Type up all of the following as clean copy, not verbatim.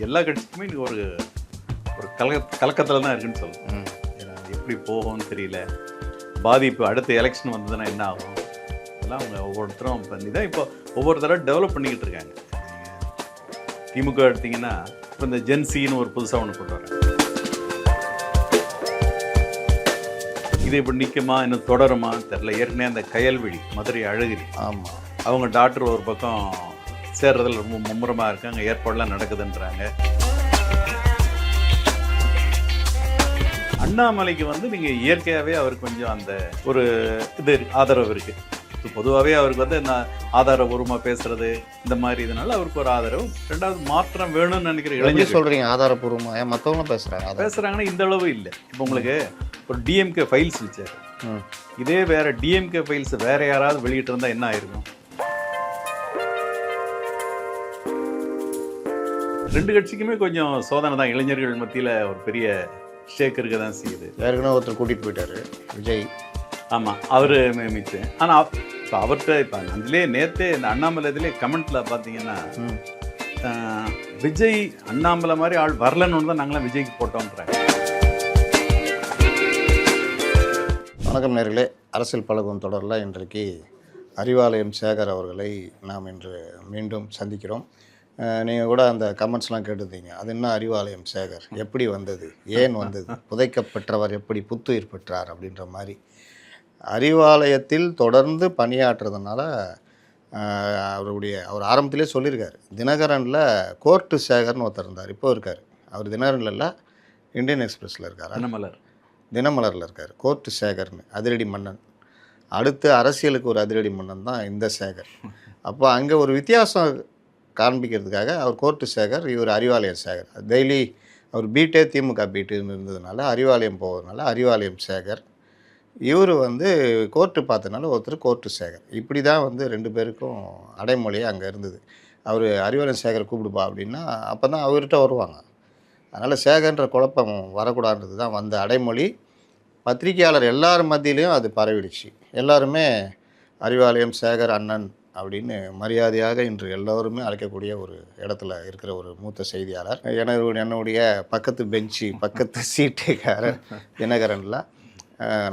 எல்லா கட்சிக்குமே இன்னைக்கு ஒரு ஒரு கலக்கத்தில் தான் இருக்குன்னு சொல்லணும். ஏன்னா எப்படி போகும்னு தெரியல. பாதிப்பு அடுத்த எலெக்ஷன் வந்ததுன்னா என்ன ஆகும், இதெல்லாம் அவங்க ஒவ்வொருத்தரும் பண்ணி தான் இப்போ ஒவ்வொரு தடவை டெவலப் பண்ணிக்கிட்டு இருக்காங்க. திமுக எடுத்திங்கன்னா இப்போ இந்த ஜென்சின்னு ஒரு புதுசாக ஒன்று கொண்டு வராங்க. இது இப்படி நிற்குமா இன்னும் தொடருமா தெரில. ஏற்கனவே அந்த கயல்விழி மதுரை அழகிரி, ஆமாம், அவங்க டாக்டர் ஒரு பக்கம் சேர்றதுல ரொம்ப மும்முரமாக இருக்காங்க, ஏற்பாடுலாம் நடக்குதுன்றாங்க. அண்ணாமலைக்கு வந்து நீங்கள் இயற்கையாகவே அவருக்கு கொஞ்சம் அந்த ஒரு இது ஆதரவு இருக்குது. பொதுவாகவே அவருக்கு வந்து நான் ஆதாரபூர்வமாக பேசுறது இந்த மாதிரி இதனால அவருக்கு ஒரு ஆதரவு. ரெண்டாவது மாற்றம் வேணும்னு நினைக்கிற இளைஞர் சொல்கிறீங்க ஆதாரபூர்வமாக மற்றவங்களும் பேசுகிறாங்கன்னா இந்த அளவு இல்லை. இப்போ உங்களுக்கு ஒரு டிஎம்கே ஃபைல்ஸ் வச்சார், இதே வேற டிஎம்கே ஃபைல்ஸ் வேற யாராவது வெளியிட்டு இருந்தால் என்ன ஆயிருக்கும்? ரெண்டு கட்சிக்குமே கொஞ்சம் சோதனை தான். இளைஞர்கள் மத்தியில் ஒரு பெரிய ஷேக் இருக்க தான் செய்யுது. ஏற்கனவே ஒருத்தர் கூட்டிகிட்டு போயிட்டாரு விஜய். ஆமாம், அவர் மிச்சு. ஆனால் இப்போ அவர்கிட்ட இப்போ அதுலேயே நேற்றே இந்த அண்ணாமலை இதுலேயே கமெண்ட்டில் பார்த்தீங்கன்னா விஜய் அண்ணாமலை மாதிரி ஆள் வரலன்னு தான் நாங்களாம் விஜய்க்கு போட்டோம்ன்றாங்க. வணக்கம் நேர்களே, அரசியல் பழகும் தொடரில் இன்றைக்கு அறிவாலயம் சேகர் அவர்களை நாம் இன்று மீண்டும் சந்திக்கிறோம். நீங்கள் கூட அந்த கமெண்ட்ஸ்லாம் கேட்டுருந்தீங்க, அது என்ன அறிவாலயம் சேகர், எப்படி வந்தது, ஏன் வந்தது, புதைக்கப்பட்டவர் எப்படி புத்துயிர் பெற்றார் அப்படின்ற மாதிரி. அறிவாலயத்தில் தொடர்ந்து பணியாற்றுறதுனால அவர் ஆரம்பத்திலே சொல்லியிருக்கார். தினகரனில் கோர்ட்டு சேகர்னு ஒருத்தர் இருந்தார், இப்போ இருக்கார். அவர் தினகரனில் இல்லை, இந்தியன் எக்ஸ்பிரஸில் இருக்கார், தினமலரில் இருக்கார். கோர்ட்டு சேகர்னு அதிரடி மன்னன். அடுத்து அரசியலுக்கு ஒரு அதிரடி மன்னன் தான் இந்த சேகர். அப்போ அங்கே ஒரு வித்தியாசம் காண்பிக்கிறதுக்காக அவர் கோர்ட்டு சேகர், இவர் அறிவாலயம் சேகர். டெய்லி அவர் பீட்டே திமுக பீட்டுன்னு இருந்ததுனால அறிவாலயம் போவதுனால அறிவாலயம் சேகர். இவர் வந்து கோர்ட்டு பார்த்தனால ஒருத்தர் கோர்ட்டு சேகர். இப்படி தான் வந்து ரெண்டு பேருக்கும் அடைமொழியே அங்கே இருந்தது. அவர் அறிவாலயம் சேகர் கூப்பிடுப்பா அப்படின்னா அப்போ தான் அவர்கிட்ட வருவாங்க. அதனால் சேகர்ன்ற குழப்பம் வரக்கூடாதுன்றது தான் வந்த அடைமொழி. பத்திரிகையாளர் எல்லார் மத்தியிலையும் அது பரவிடுச்சு. எல்லாருமே அறிவாலயம் சேகர் அண்ணன் அப்படின்னு மரியாதையாக இன்று எல்லோருமே அழைக்கக்கூடிய ஒரு இடத்துல இருக்கிற ஒரு மூத்த செய்தியாளர். என்னுடைய பக்கத்து பெஞ்சு பக்கத்து சீட்டுக்காரர் தினகரனில்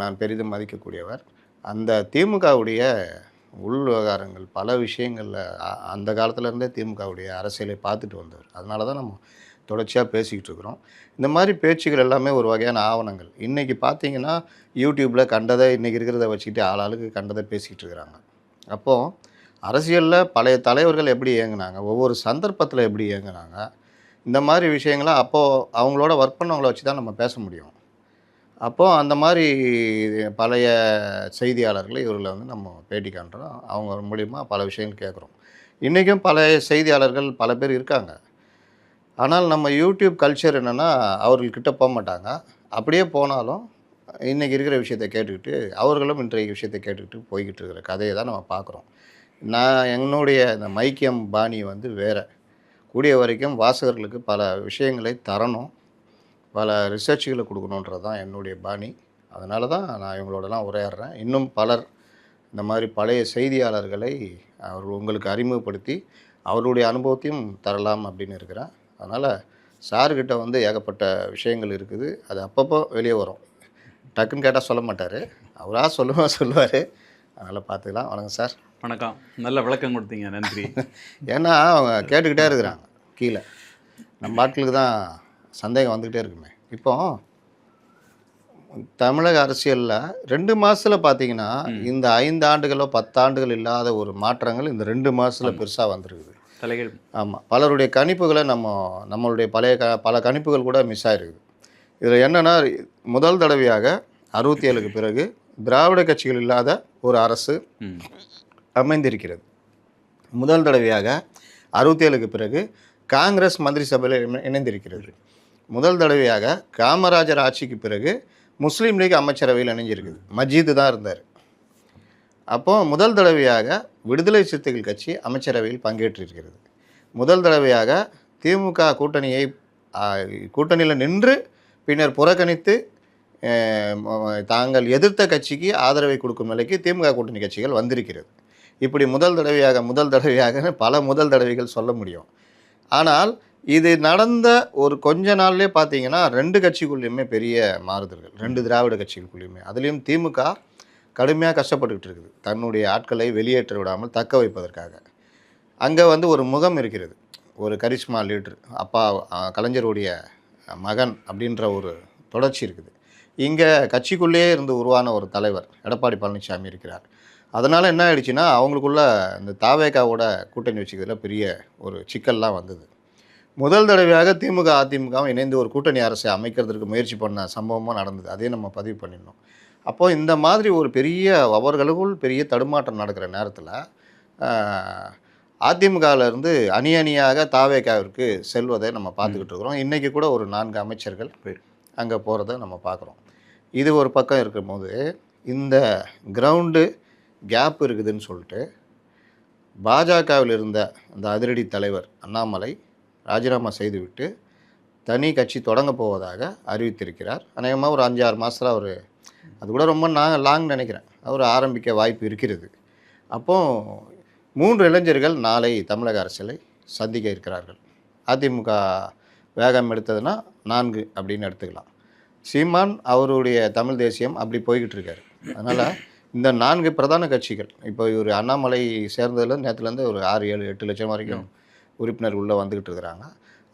நான் பெரிதும் மதிக்கக்கூடியவர். அந்த திமுகவுடைய உள் விவகாரங்கள் பல விஷயங்களில் அந்த காலத்துலேருந்தே திமுகவுடைய அரசியலை பார்த்துட்டு வந்தவர். அதனால தான் நம்ம தொடர்ச்சியாக பேசிக்கிட்டு இருக்கிறோம். இந்த மாதிரி பேச்சுகள் எல்லாமே ஒரு வகையான ஆவணங்கள். இன்றைக்கி பார்த்தீங்கன்னா யூடியூப்பில் கண்டதை இன்றைக்கி இருக்கிறத வச்சுக்கிட்டு ஆளாளுக்கு கண்டதை பேசிக்கிட்டு இருக்கிறாங்க. அப்போது அரசியலில் பழைய தலைவர்கள் எப்படி இயங்குனாங்க, ஒவ்வொரு சந்தர்ப்பத்தில் எப்படி இயங்குனாங்க, இந்த மாதிரி விஷயங்களாம் அப்போது அவங்களோட ஒர்க் பண்ணவங்கள வச்சு தான் நம்ம பேச முடியும். அப்போது அந்த மாதிரி பழைய செய்தியாளர்களை இவர்களை வந்து நம்ம பேட்டி காண்றோம். அவங்க மூலிமா பல விஷயங்கள் கேட்குறோம். இன்றைக்கும் பழைய செய்தியாளர்கள் பல பேர் இருக்காங்க. ஆனால் நம்ம யூடியூப் கல்ச்சர் என்னென்னா அவர்கள்கிட்ட போக மாட்டாங்க. அப்படியே போனாலும் இன்றைக்கி இருக்கிற விஷயத்தை கேட்டுக்கிட்டு அவர்களும் இன்றைய விஷயத்தை கேட்டுக்கிட்டு போய்கிட்டு இருக்கிற கதையை தான் நம்ம பார்க்குறோம். நான் என்னுடைய இந்த மைக்கியம் பாணி வந்து வேறு. கூடிய வரைக்கும் வாசகர்களுக்கு பல விஷயங்களை தரணும், பல ரிசர்ச்சுகளை கொடுக்கணுன்றது தான் என்னுடைய பாணி. அதனால தான் நான் இவங்களோடலாம் உரையாடுறேன். இன்னும் பலர் இந்த மாதிரி பழைய செய்தியாளர்களை அவர் உங்களுக்கு அறிமுகப்படுத்தி அவருடைய அனுபவத்தையும் தரலாம் அப்படின்னு இருக்கிறேன். அதனால் சார்கிட்ட வந்து ஏகப்பட்ட விஷயங்கள் இருக்குது. அது அப்பப்போ வெளியே வரும். டக்குன்னு கேட்டால் சொல்ல மாட்டார், அவராக சொல்லுவார். அதனால் பார்த்துக்கலாம். வணக்கம் சார். வணக்கம், நல்ல விளக்கம் கொடுத்தீங்க, நன்றி. ஏன்னா அவங்க கேட்டுக்கிட்டே இருக்கிறாங்க கீழே. நம்ம ஆட்களுக்கு தான் சந்தேகம் வந்துக்கிட்டே இருக்குமே. இப்போ தமிழக அரசியலில் 2 மாதத்தில் பார்த்தீங்கன்னா இந்த 5 ஆண்டுகளோ 10 ஆண்டுகள் இல்லாத ஒரு மாற்றங்கள் இந்த 2 மாதத்தில் பெருசாக வந்துருக்குது. தலைகள். ஆமாம், பலருடைய கணிப்புகளை நம்மளுடைய பல கணிப்புகள் கூட மிஸ் ஆகிருக்குது. இதில் என்னென்னா முதல் தடவையாக 67க்கு பிறகு திராவிட கட்சிகள் இல்லாத ஒரு அரசு அமைந்திருக்கிறது. முதல் தடவையாக 67க்கு பிறகு காங்கிரஸ் மந்திரி சபையில் இணைந்திருக்கிறது. முதல் தடவையாக காமராஜர் ஆட்சிக்கு பிறகு முஸ்லீம் லீக் அமைச்சரவையில் இணைஞ்சிருக்குது. மஜீது தான் இருந்தார். அப்போது முதல் தடவையாக விடுதலை சிறுத்தைகள் கட்சி அமைச்சரவையில் பங்கேற்றிருக்கிறது. முதல் தடவையாக திமுக கூட்டணியில் நின்று பின்னர் புறக்கணித்து தாங்கள் எதிர்த்த கட்சிக்கு ஆதரவை கொடுக்கும் நிலைக்கு திமுக கூட்டணி கட்சிகள் வந்திருக்கிறது. இப்படி முதல் தடவையாக பல முதல் தடவைகள் சொல்ல முடியும். ஆனால் இது நடந்த ஒரு கொஞ்ச நாள்லேயே பார்த்தீங்கன்னா 2 கட்சிக்குள்ளேயுமே பெரிய மாறுதல்கள், 2 திராவிட கட்சிகளுக்குள்ளேயுமே. அதுலேயும் திமுக கடுமையாக கஷ்டப்பட்டுக்கிட்டு இருக்குது தன்னுடைய ஆட்களை வெளியேற்ற விடாமல் தக்க வைப்பதற்காக. அங்கே வந்து ஒரு முகம் இருக்கிறது, ஒரு கரிஷ்மா லீடர், அப்பா கலைஞருடைய மகன் அப்படின்ற ஒரு தொடர்ச்சி இருக்குது. இங்கே கட்சிக்குள்ளேயே இருந்து உருவான ஒரு தலைவர் எடப்பாடி பழனிசாமி இருக்கிறார். அதனால் என்ன ஆயிடுச்சுன்னா அவங்களுக்குள்ள இந்த தாவேகாவோட கூட்டணி வச்சுக்கிறதுல பெரிய ஒரு சிக்கல்லாம் வந்தது. முதல் தடவையாக திமுக அதிமுகவும் இணைந்து ஒரு கூட்டணி அரசை அமைக்கிறதுக்கு முயற்சி பண்ண சம்பவமும் நடந்தது. அதையும் நம்ம பதிவு பண்ணிடணும். அப்போது இந்த மாதிரி ஒரு பெரிய அவர்களுக்குள் பெரிய தடுமாற்றம் நடக்கிற நேரத்தில் அதிமுகவிலேருந்து அணி அணியாக தாவேகாவிற்கு செல்வதை நம்ம பார்த்துக்கிட்டு இருக்கிறோம். இன்றைக்கி கூட ஒரு 4 அமைச்சர்கள் அங்கே போகிறத நம்ம பார்க்குறோம். இது ஒரு பக்கம் இருக்கும்போது இந்த கிரவுண்டு கேப் இருக்குதுன்னு சொல்லிட்டு பாஜகவில் இருந்த அந்த அதிரடி தலைவர் அண்ணாமலை ராஜினாமா செய்துவிட்டு தனி கட்சி தொடங்க போவதாக அறிவித்திருக்கிறார். அநேகமாக ஒரு 5-6 மாதத்தில் அவர், அது கூட ரொம்ப லாங் நினைக்கிறேன், அவர் ஆரம்பிக்க வாய்ப்பு இருக்கிறது. அப்போது 3 இளைஞர்கள் நாளை தமிழக அரசியலை சந்திக்க இருக்கிறார்கள். அதிமுக வேகம் எடுத்ததுன்னா 4 அப்படின்னு எடுத்துக்கலாம். சீமான் அவருடைய தமிழ் தேசியம் அப்படி போய்கிட்டு இருக்காரு. அதனால் இந்த 4 பிரதான கட்சிகள், இப்போ இவர் அண்ணாமலை சேர்ந்ததில் நேற்றுலேருந்து ஒரு 6-7-8 லட்சம் வரைக்கும் உறுப்பினர் உள்ளே வந்துக்கிட்டு இருக்கிறாங்க.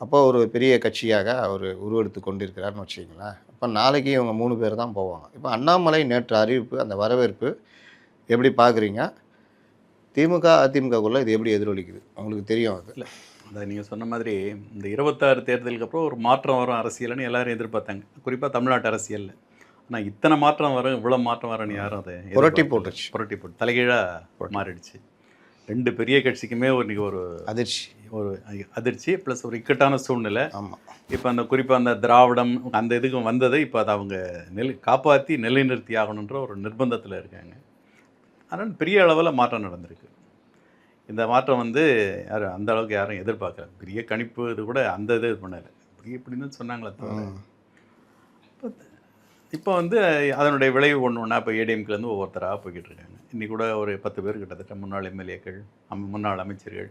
அப்போ ஒரு பெரிய கட்சியாக அவர் உருவெடுத்து கொண்டிருக்கிறார்னு வச்சுக்கிங்களேன். இப்போ நாளைக்கு இவங்க 3 பேர் தான் போவாங்க. இப்போ அண்ணாமலை நேற்று அறிவிப்பு, அந்த வரவேற்பு எப்படி பார்க்குறீங்க? திமுக அதிமுகக்குள்ளே இது எப்படி எதிரொலிக்குது உங்களுக்கு தெரியும்? அது இல்லை, அதை நீங்கள் சொன்ன மாதிரி இந்த 26 தேர்தலுக்கு அப்புறம் ஒரு மாற்றம் வரும் அரசியல்னு எல்லாரும் எதிர்பார்த்தாங்க, குறிப்பாக தமிழ்நாட்டு அரசியலில். ஆனால் இத்தனை மாற்றம் வரும், இவ்வளோ மாற்றம் வரும்னு யாரும் அதை புரட்டி போட்டு தலைகீழாக மாறிடுச்சு. 2 பெரிய கட்சிக்குமே இன்றைக்கி ஒரு அதிர்ச்சி ப்ளஸ் ஒரு இக்கட்டான சூழ்நிலை. ஆமாம். இப்போ அந்த குறிப்பாக அந்த திராவிடம் அந்த இதுக்கு வந்ததை இப்போ அதை அவங்க காப்பாற்றி நிலைநிறுத்தி ஆகணுன்ற ஒரு நிர்பந்தத்தில் இருக்காங்க. அதனால் பெரிய அளவில் மாற்றம் நடந்திருக்கு. இந்த மாற்றம் வந்து யாரும் அந்த அளவுக்கு யாரும் எதிர்பார்க்கல. பெரிய கணிப்பு இது கூட அந்த இது பண்ணலை, இப்படின்னு சொன்னாங்களே தவிர. இப்போ வந்து அதனுடைய விளைவு ஒன்றா இப்போ ஏடிஎம்கிலேருந்து ஒவ்வொருத்தராக போய்கிட்டு இருக்காங்க. இன்றைக்கி கூட ஒரு 10 பேர் கிட்டத்தட்ட முன்னாள் எம்எல்ஏக்கள், முன்னாள் அமைச்சர்கள்,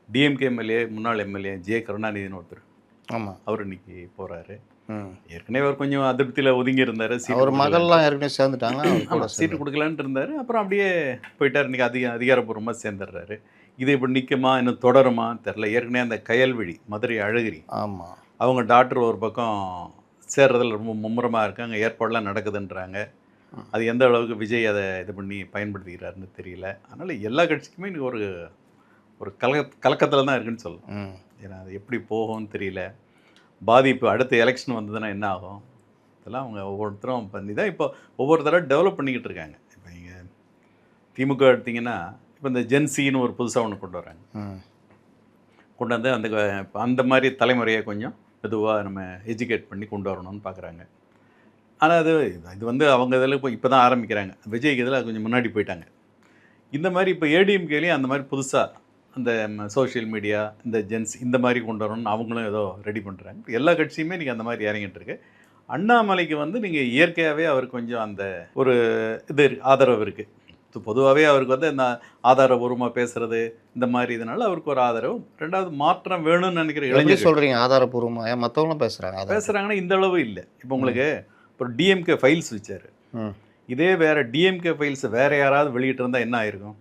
டிஎம்கே எம்எல்ஏ, முன்னாள் எம்எல்ஏ ஜே கருணாநிதினு ஒருத்தர். ஆமாம், அவர் இன்னைக்கு போகிறாரு. ஏற்கனவே அவர் கொஞ்சம் அதிருப்தியில் ஒதுங்கி இருந்தார். அவர் மகள்லாம் ஏற்கனவே சேர்ந்துட்டாங்க, சீட்டு கொடுக்கலான்ட்டு இருந்தார். அப்புறம் அப்படியே போயிட்டார். இன்றைக்கி அதிகாரப்பூர்வமாக சேர்ந்துடுறாரு. இது இப்படி நிற்குமா, இன்னும் தொடருமா தெரில. ஏற்கனவே அந்த கயல்விழி, மதுரை அழகிரி, ஆமாம், அவங்க டாக்டர் ஒரு பக்கம் சேர்றதில் ரொம்ப மும்முரமாக இருக்காங்க, ஏற்பாடெலாம் நடக்குதுன்றாங்க. அது எந்த அளவுக்கு விஜய் அதை இது பண்ணி பயன்படுத்திக்கிறாருன்னு தெரியல. அதனால் எல்லா கட்சிக்குமே இன்றைக்கி ஒரு கலக்கத்தில் தான் இருக்குன்னு சொல்லலாம். ஏன்னா அது எப்படி போகும்னு தெரியல. பாதிப்பு அடுத்த எலெக்ஷன் வந்ததுன்னா என்ன ஆகும், இதெல்லாம் அவங்க ஒவ்வொருத்தரும் பண்ணி தான் இப்போ ஒவ்வொரு தடவை டெவலப் பண்ணிக்கிட்டு இருக்காங்க. இப்போ நீங்கள் திமுக எடுத்திங்கன்னா இப்போ இந்த ஜென்சின்னு ஒரு புதுசாக ஒன்று கொண்டு வராங்க. கொண்டு வந்து அந்த மாதிரி தலைமுறையை கொஞ்சம் மெதுவாக நம்ம எஜுகேட் பண்ணி கொண்டு வரணும்னு பார்க்குறாங்க. ஆனால் இது வந்து அவங்க இதில் இப்போ தான் ஆரம்பிக்கிறாங்க. விஜய்க்கு இதில் கொஞ்சம் முன்னாடி போயிட்டாங்க. இந்த மாதிரி இப்போ ஏடிஎம்கேலேயும் அந்த மாதிரி புதுசாக அந்த சோஷியல் மீடியா, இந்த ஜென்ஸ் இந்த மாதிரி கொண்டு வரணும்னு அவங்களும் ஏதோ ரெடி பண்ணுறாங்க. எல்லா கட்சியுமே நீங்கள் அந்த மாதிரி இறங்கிட்டு இருக்கு. அண்ணாமலைக்கு வந்து நீங்கள் இயற்கையாகவே அவருக்கு கொஞ்சம் அந்த ஒரு இது ஆதரவு இருக்குது. பொதுவாகவே அவருக்கு வந்து இந்த ஆதாரபூர்வமாக பேசுகிறது இந்த மாதிரி இதனால் அவருக்கு ஒரு ஆதரவு. 2வது மாற்றம் வேணும்னு நினைக்கிற இளைஞர் சொல்கிறீங்க. ஆதாரபூர்வமாக மற்றவங்களும் பேசுகிறாங்கன்னா இந்த அளவு இல்லை. இப்போ உங்களுக்கு ஒரு டிஎம்கே ஃபைல்ஸ் வச்சார். இதே வேறு டிஎம்கே ஃபைல்ஸ் வேறு யாராவது வெளியிட்டு இருந்தால் என்ன ஆயிருக்கும்?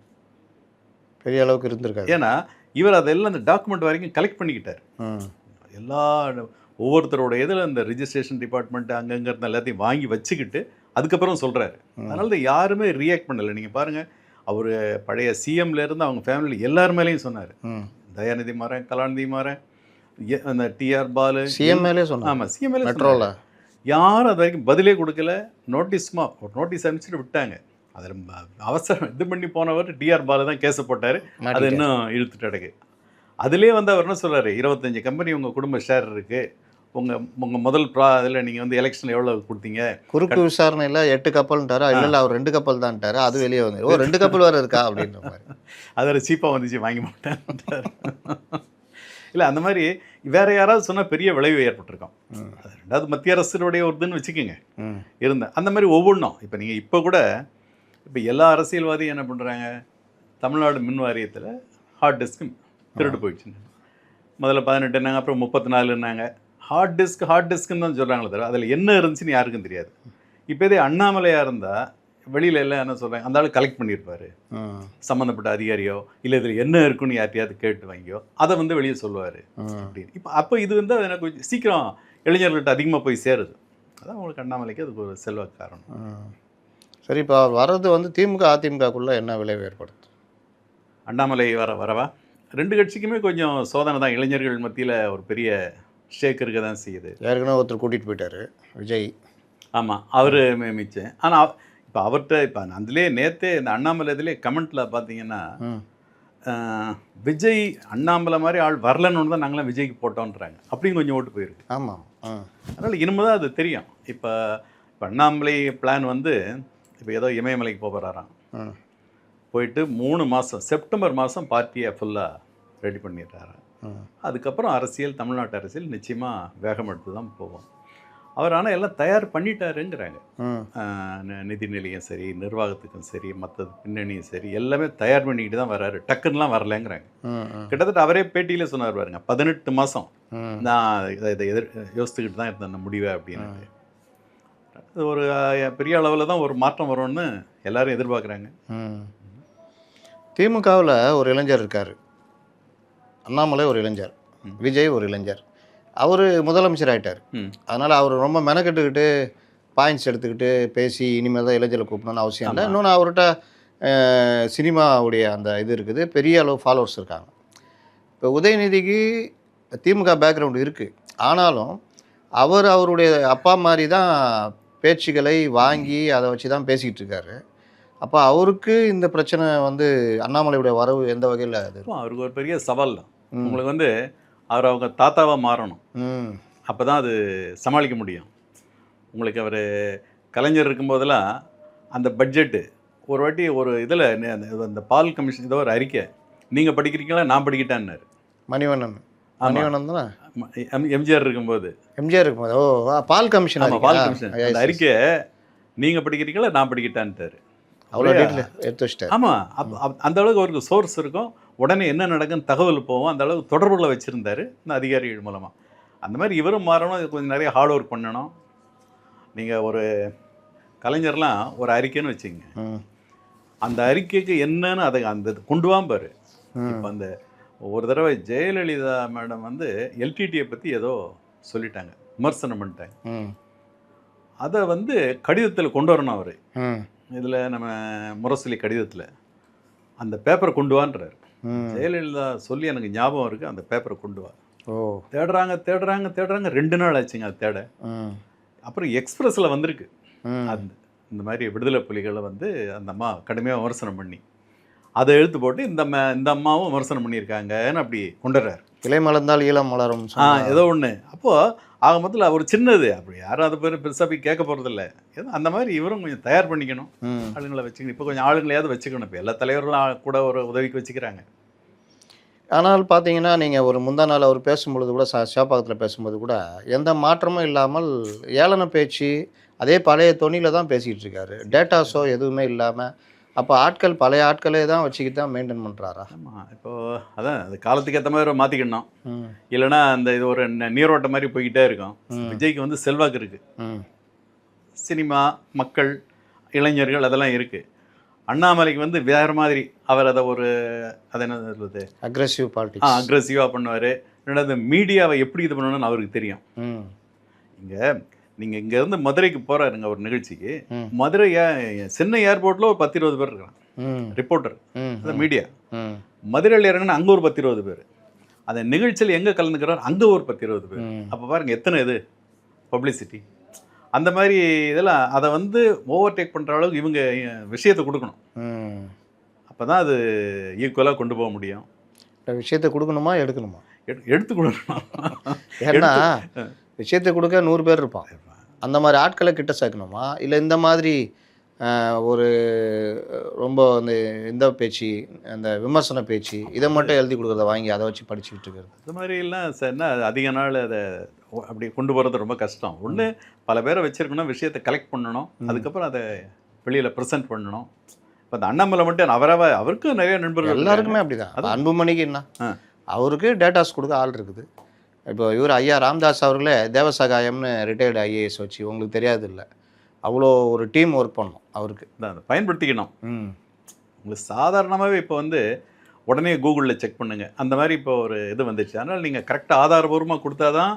பெரிய அளவுக்கு இருந்திருக்காரு. ஏன்னா இவர் அதெல்லாம் அந்த டாக்குமெண்ட் வரைக்கும் கலெக்ட் பண்ணிக்கிட்டார். எல்லா ஒவ்வொருத்தரோட இதில் இந்த ரிஜிஸ்ட்ரேஷன் டிபார்ட்மெண்ட் அங்கங்கே இருந்த எல்லாத்தையும் வாங்கி வச்சுக்கிட்டு அதுக்கப்புறம் சொல்கிறாரு. அதனால தான் யாருமே ரியாக்ட் பண்ணலை. நீங்கள் பாருங்கள், அவர் பழைய சிஎம்லேருந்து அவங்க ஃபேமிலியில் எல்லார் மேலேயும் சொன்னார். தயாநிதி மாறன், கலாநிதி மாறன், அந்த டிஆர் பாலு, சிஎம் மேலே சொன்னார். ஆமாம், சிஎம் மேலே மெட்ரோவில் யாரும் அது வரைக்கும் பதிலே கொடுக்கல. ஒரு நோட்டீஸ் அனுப்பிச்சிட்டு விட்டாங்க. அதில் அவசரம் இது பண்ணி போனவர் டிஆர் பாலு தான் கேஸை போட்டார். அது இன்னும் இழுத்துட்டு அடக்கு. அதிலே வந்து அவர் என்ன சொல்கிறாரு, 25 கம்பெனி உங்கள் குடும்ப ஷேர் இருக்குது, உங்கள் முதல் இதில் நீங்கள் வந்து எலெக்ஷனில் எவ்வளோ கொடுத்தீங்க? குறுக்கு விசாரணையில் 8 கப்பல்ன்ட்டாரு. இல்லை அவர் 2 கப்பல் தான்ட்டாரு. அது வெளியே வந்து 2 கப்பல் வேறு இருக்கா அப்படின்ற மாதிரி. அதில் சீப்பாக வந்துச்சு, வாங்கி மாட்டேன். இல்லை, அந்த மாதிரி வேறு யாராவது சொன்னால் பெரிய விளைவு ஏற்பட்டிருக்கோம். அது 2வது மத்திய அரசுடைய ஒரு இதுன்னு வச்சுக்கோங்க இருந்தேன். அந்த மாதிரி ஒவ்வொன்றும் இப்போ நீங்கள் இப்போ கூட இப்போ எல்லா அரசியல்வாதியும் என்ன பண்ணுறாங்க, தமிழ்நாடு மின் வாரியத்தில் ஹார்ட் டிஸ்க்கு திருடு போயிடுச்சுன்னு முதல்ல 18ன்னாங்க, அப்புறம் 34ன்னாங்க. ஹார்ட் டிஸ்க்குன்னு தான் சொல்கிறாங்களே தவிர அதில் என்ன இருந்துச்சுன்னு யாருக்கும் தெரியாது. இப்போ இதே அண்ணாமலையாக இருந்தால் வெளியில எல்லாம் என்ன சொல்கிறாங்க, அந்த ஆள் கலெக்ட் பண்ணியிருப்பாரு, சம்மந்தப்பட்ட அதிகாரியோ இல்லை இதில் என்ன இருக்குன்னு யார்ட்டையாவது கேட்டு வாங்கியோ அதை வந்து வெளியே சொல்லுவார் அப்படின்னு. இப்போ அப்போ இது வந்து எனக்கு கொஞ்சம் சீக்கிரம் இளைஞர்கள்ட்ட அதிகமாக போய் சேருது. அதான் உங்களுக்கு அண்ணாமலைக்கு அதுக்கு ஒரு செல்வாக்கு காரணம். சரி, இப்போ அவர் வர்றது வந்து திமுக அதிமுகக்குள்ளே என்ன விளைவு ஏற்படுத்தும்? அண்ணாமலை வரவா 2 கட்சிக்குமே கொஞ்சம் சோதனை தான். இளைஞர்கள் மத்தியில் ஒரு பெரிய ஷேக் இருக்க தான் செய்யுது. ஏற்கனவே ஒருத்தர் கூட்டிகிட்டு போயிட்டார், விஜய். ஆமாம், அவர் மிச்சம். ஆனால் இப்போ அவர்கிட்ட இப்போ அதுலேயே நேற்றே இந்த அண்ணாமலை இதுலேயே கமெண்ட்டில் பார்த்தீங்கன்னா, விஜய் அண்ணாமலை மாதிரி ஆள் வரலன்னு தான் நாங்களாம் விஜய்க்கு போட்டோன்றாங்க. அப்படியும் கொஞ்சம் ஓட்டு போயிருக்கு. ஆமாம். அதனால் இனிமேல் தான் அது தெரியும். இப்போ அண்ணாமலை பிளான் வந்து இப்போ ஏதோ இமயமலைக்கு போகிறாராம். போயிட்டு 3 மாதம் செப்டம்பர் மாதம் பார்ட்டியை ஃபுல்லாக ரெடி பண்ணிடுறாரு. அதுக்கப்புறம் அரசியல், தமிழ்நாட்டு அரசியல் நிச்சயமாக வேகம் எடுத்து தான் போவோம். அவர் ஆனால் எல்லாம் தயார் பண்ணிட்டாருங்கிறாங்க. நிதி நிலையம் சரி, நிர்வாகத்துக்கும் சரி, மற்றது பின்னணியும் சரி, எல்லாமே தயார் பண்ணிக்கிட்டு தான் வர்றாரு. டக்குன்னெலாம் வரலைங்கிறாங்க. கிட்டத்தட்ட அவரே பேட்டியில் சொன்னார் பாருங்க, 18 மாதம் நான் இதை யோசித்துக்கிட்டு தான் இருந்தேன் அந்த முடிவை அப்படின்னு. அது ஒரு பெரிய அளவில் தான் ஒரு மாற்றம் வரும்னு எல்லாரும் எதிர்பார்க்குறாங்க. திமுகவில் ஒரு இளைஞர் இருக்கார், அண்ணாமலை ஒரு இளைஞர், விஜய் ஒரு இளைஞர். அவர் முதலமைச்சர் ஆகிட்டார். அதனால் அவர் ரொம்ப மெனக்கெட்டுக்கிட்டு பாயிண்ட்ஸ் எடுத்துக்கிட்டு பேசி இனிமேல் தான் இளைஞரை கூப்பிடணும்னு அவசியம் இல்லை. இன்னொன்று அவர்கிட்ட சினிமாவுடைய அந்த இது இருக்குது, பெரிய அளவு ஃபாலோவர்ஸ் இருக்காங்க. இப்போ உதயநிதிக்கு திமுக பேக்ரவுண்டு இருக்குது, ஆனாலும் அவருடைய அப்பா மாதிரி தான் பேச்சுக்களை வாங்கி அதை வச்சு தான் பேசிக்கிட்டு இருக்காரு. அப்போ அவருக்கு இந்த பிரச்சனை வந்து அண்ணாமலையுடைய வரவு எந்த வகையில் அது? அவருக்கு ஒரு பெரிய சவால் தான். உங்களுக்கு வந்து அவர் அவங்க தாத்தாவாக மாறணும், அப்போ தான் அது சமாளிக்க முடியும். உங்களுக்கு அவர் கலைஞர் இருக்கும்போதெல்லாம் அந்த பட்ஜெட்டு ஒரு வாட்டி ஒரு இதில் அந்த பால் கமிஷன் ஏதோ ஒரு அறிக்கை, நீங்கள் படிக்கிறீங்களா நான் படிக்கிட்டேன்னாரு. மணிவண்ணன் தானே எம்ஜிஆர் இருக்கும்போது ஓ பால் கமிஷன் அந்த அறிக்கை நீங்கள் படிக்கிறீங்களா நான் படிக்கிட்டான்ட்டாரு. அவ்வளோ எடுத்து வச்சிட்டாரு. ஆமாம், அந்த அளவுக்கு அவருக்கு சோர்ஸ் இருக்கும், உடனே என்ன நடக்குன்னு தகவல் போவோம், அந்த அளவுக்கு தொடர்புகளை வச்சுருந்தார் இந்த அதிகாரிகள் மூலமாக. அந்த மாதிரி இவரும் மாறணும், கொஞ்சம் நிறைய ஹார்ட் ஒர்க் பண்ணணும். நீங்கள் ஒரு கலைஞர்லாம் ஒரு அறிக்கைன்னு வச்சுங்க, அந்த அறிக்கைக்கு என்னன்னு அதை அந்த கொண்டு வாம்பார். இப்போ அந்த ஒரு தடவை ஜெயலலிதா மேடம் வந்து எல்டிடியை பற்றி ஏதோ சொல்லிட்டாங்க, விமர்சனம் பண்ணிட்டாங்க. அதை வந்து கடிதத்தில் கொண்டு வரணும் அவர். இதில் நம்ம முரசொலி கடிதத்தில் அந்த பேப்பரை கொண்டு வான்றார். ஜெயலலிதா சொல்லி எனக்கு ஞாபகம் இருக்குது, அந்த பேப்பரை கொண்டு வா. தேடுறாங்க 2 நாள் ஆச்சுங்க அது தேட. அப்புறம் எக்ஸ்பிரஸில் வந்திருக்கு அந்த இந்த மாதிரி விடுதலை புலிகளை வந்து அந்த அம்மா கடுமையாக விமர்சனம் பண்ணி அதை எழுத்து போட்டு இந்த அம்மாவும் விமர்சனம் பண்ணியிருக்காங்கன்னு அப்படி கொண்டுறாரு. இலை மலர்ந்தால் ஈழம் மலரும் ஏதோ ஒன்று. அப்போது ஆக மொத்தத்தில் அவர் சின்னது, அப்படி யாரும் அதை பேர் பெருசாக போய் கேட்க போகிறதில்ல. ஏதோ அந்த மாதிரி இவரும் கொஞ்சம் தயார் பண்ணிக்கணும், ஆளுங்களை வச்சுக்கணும். இப்போ கொஞ்சம் ஆளுங்களையாவது வச்சுக்கணும். இப்போ எல்லா தலைவர்களும் கூட ஒரு உதவிக்கு வச்சுக்கிறாங்க. ஆனால் பார்த்தீங்கன்னா நீங்கள் ஒரு முந்தா நாள் அவர் பேசும்பொழுது கூட சேப்பாக்கத்தில் பேசும்போது கூட எந்த மாற்றமும் இல்லாமல் ஏளன பேச்சு அதே பழைய தொனியில் தான் பேசிக்கிட்டு இருக்காரு. டேட்டாஸோ எதுவுமே இல்லாமல். அப்போ பழைய ஆட்களே தான் வச்சுக்கிட்டு தான் மெயின்டைன் பண்ணுறாரா? ஆமாம், இப்போது அதான் அது காலத்துக்கு ஏற்ற மாதிரி மாற்றிக்கணும். இல்லைன்னா அந்த இது ஒரு நீரோட்டம் மாதிரி போய்கிட்டே இருக்கும். விஜய்க்கு வந்து செல்வாக்கு இருக்குது, சினிமா, மக்கள், இளைஞர்கள் அதெல்லாம் இருக்குது. அண்ணாமலைக்கு வந்து வேறு மாதிரி அவர் அதை என்ன சொல்லுது, அக்ரெசிவாக பண்ணுவார். ரெண்டாவது மீடியாவை எப்படி இது பண்ணணும்னு அவருக்கு தெரியும். நீங்கள் இங்கேருந்து மதுரைக்கு போகிறாருங்க ஒரு நிகழ்ச்சிக்கு, மதுரை சென்னை ஏர்போர்ட்டில் ஒரு 10-20 பேர் இருக்கிறாங்க ரிப்போர்ட்டர், அந்த மீடியா. மதுரையில் இறங்கினா அங்கே ஒரு 10-20 பேர். அந்த நிகழ்ச்சியில் எங்கே கலந்துக்கிறார் அங்கே ஒரு 10-20 பேர். அப்போ பாருங்கள் எத்தனை இது பப்ளிசிட்டி. அந்த மாதிரி இதெல்லாம் அதை வந்து ஓவர்டேக் பண்ணுற அளவுக்கு இவங்க விஷயத்தை கொடுக்கணும். அப்போ தான் அது ஈக்குவலாக கொண்டு போக முடியும். விஷயத்தை கொடுக்கணுமா எடுக்கணுமா? எடுத்து கொடுக்கணும். ஏன்னா விஷயத்தை கொடுக்க 100 பேர் இருப்பான். அந்த மாதிரி ஆட்களை கிட்ட சேர்க்கணுமா, இல்லை இந்த மாதிரி ஒரு ரொம்ப இந்த பேச்சு, அந்த விமர்சன பேச்சு இதை மட்டும் எழுதி கொடுக்குறத வாங்கி அதை வச்சு படிச்சுக்கிட்டு இருக்கிறது? இந்த மாதிரிலாம் என்ன அதிக நாள் அதை அப்படி கொண்டு போகிறது ரொம்ப கஷ்டம். ஒன்று பல பேரை வச்சுருக்கணும், விஷயத்தை கலெக்ட் பண்ணணும், அதுக்கப்புறம் அதை வெளியில் ப்ரெசென்ட் பண்ணணும். இப்போ அந்த அண்ணாமலை மட்டும் அவருக்கும் நிறைய நண்பர்கள் எல்லாருக்குமே அப்படி தான். அன்புமணிக்கு என்ன அவருக்கு டேட்டாஸ் கொடுக்க ஆள் இருக்குது. இப்போ இவர் ஐயா ராம்தாஸ் அவர்களே தேவசகாயம்னு ரிட்டையர்டு ஐஏஎஸ் வச்சு, உங்களுக்கு தெரியாது இல்லை, அவ்வளோ ஒரு டீம் ஒர்க் பண்ணோம் அவருக்கு. அதை பயன்படுத்திக்கணும். உங்களுக்கு சாதாரணமாகவே இப்போ வந்து உடனே கூகுளில் செக் பண்ணுங்கள், அந்த மாதிரி இப்போ ஒரு இது வந்துச்சு. அதனால் நீங்கள் கரெக்டாக ஆதாரபூர்வமாக கொடுத்தா தான்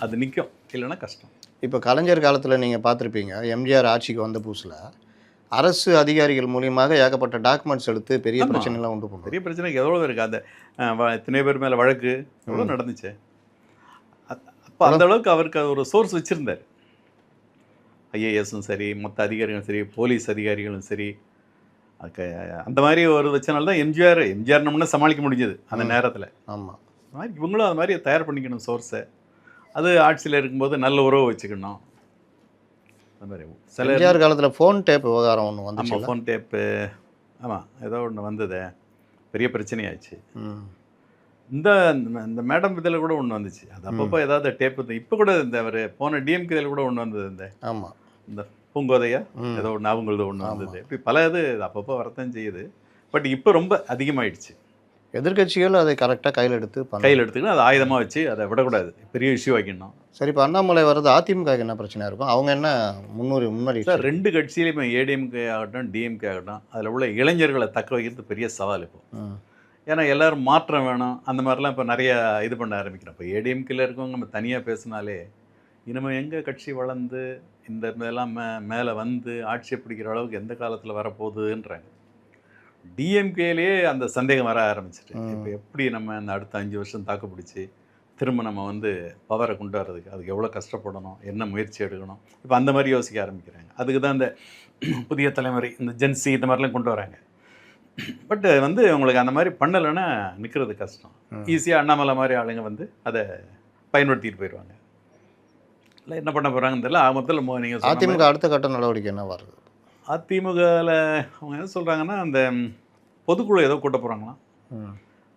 அது நிற்கும், இல்லைன்னா கஷ்டம். இப்போ கலைஞர் காலத்தில் நீங்கள் பார்த்துருப்பீங்க, எம்ஜிஆர் ஆட்சிக்கு வந்த புதுசில் அரசு அதிகாரிகள் மூலியமாக ஏகப்பட்ட டாக்குமெண்ட்ஸ் எடுத்து பெரிய பிரச்சனைலாம் உண்டு பண்ணும். பெரிய பிரச்சனைக்கு எவ்வளோ இருக்குது, அந்த இத்தனை பேர் மேலே வழக்கு எவ்வளோ நடந்துச்சு. அப்போ அந்த அளவுக்கு அவருக்கு ஒரு சோர்ஸ் வச்சுருந்தார். ஐஏஎஸும் சரி, மற்ற அதிகாரிகளும் சரி, போலீஸ் அதிகாரிகளும் சரி, அதுக்கு அந்த மாதிரி ஒரு வச்சனால தான் எம்ஜிஆர் நம்மளே சமாளிக்க முடிஞ்சது அந்த நேரத்தில். ஆமாம், அது மாதிரி இவங்களும் அது மாதிரி தயார் பண்ணிக்கணும் சோர்ஸை. அது ஆட்சியில் இருக்கும்போது நல்ல உறவு வச்சுக்கணும். அது மாதிரி சில எம்ஜிஆர் காலத்தில் ஃபோன் டேப் விவகாரம் ஒன்று வந்து. ஆமாம், ஃபோன் டேப்பு, ஆமாம், ஏதோ ஒன்று வந்தது, பெரிய பிரச்சனையாச்சு. இந்த இந்த மேடம் இதில் கூட ஒன்று வந்துச்சு, அது அப்பப்போ ஏதாவது டேப்பு. இப்போ கூட இந்த அவர் போன டிஎம்கே இதில் கூட ஒன்று வந்தது, இந்த ஆமாம் இந்த பூங்கோதையா ஏதோ ஒன்று அவங்களது ஒன்று வந்தது. இப்படி பல இது அப்பப்போ வரத்தான் செய்யுது. பட் இப்போ ரொம்ப அதிகமாகிடுச்சு. எதிர்கட்சிகள் அதை கரெக்டாக கையில் எடுத்துக்கணும், அதை ஆயுதமாக வச்சு அதை விடக்கூடாது, பெரிய இஷ்யூ ஆக்கிடணும். சரி, இப்போ அண்ணாமலை வர்றது அதிமுக என்ன பிரச்சனையாக இருக்கும்? அவங்க என்ன முன்னாடி சார், ரெண்டு கட்சியிலையுமே ஏடிஎம்கே ஆகட்டும் டிஎம்கே ஆகட்டும், அதில் உள்ள இளைஞர்களை தக்க வைக்கிறது பெரிய சவால் இப்போ. ஏன்னா எல்லோரும் மாற்றம் வேணும், அந்த மாதிரிலாம் இப்போ நிறைய இது பண்ண ஆரம்பிக்கிறோம். இப்போ ஏடிஎம்கேல இருக்கவங்க நம்ம தனியாக பேசினாலே இனிமேல் எங்கள் கட்சி வளர்ந்து இந்த இதெல்லாம் மேலே வந்து ஆட்சியை பிடிக்கிற அளவுக்கு எந்த காலத்தில் வரப்போகுதுன்றாங்க. டிஎம்கேலேயே அந்த சந்தேகம் வர ஆரம்பிச்சிட்டு, இப்போ எப்படி நம்ம இந்த அடுத்த 5 வருஷம் தாக்கு பிடிச்சி திரும்ப நம்ம வந்து பவரை கொண்டு வர்றதுக்கு அதுக்கு எவ்வளோ கஷ்டப்படணும், என்ன முயற்சி எடுக்கணும், இப்போ அந்த மாதிரி யோசிக்க ஆரம்பிக்கிறாங்க. அதுக்கு தான் இந்த புதிய தலைமுறை, இந்த ஜென்சி இந்த மாதிரிலாம் கொண்டு வராங்க. பட் வந்து உங்களுக்கு அந்த மாதிரி பண்ணலைன்னா நிற்கிறது கஷ்டம். ஈஸியாக அண்ணாமலை மாதிரி ஆளுங்க வந்து அதை பயன்படுத்திட்டு போயிடுவாங்க. இல்லை என்ன பண்ண போகிறாங்கன்னு தெரியல. ஆமத்தில் நீங்கள் அதிமுக அடுத்த கட்ட நடவடிக்கை என்ன வருது? அதிமுகவில் அவங்க என்ன சொல்கிறாங்கன்னா, அந்த பொதுக்குழு ஏதோ கூட்ட போகிறாங்களாம்.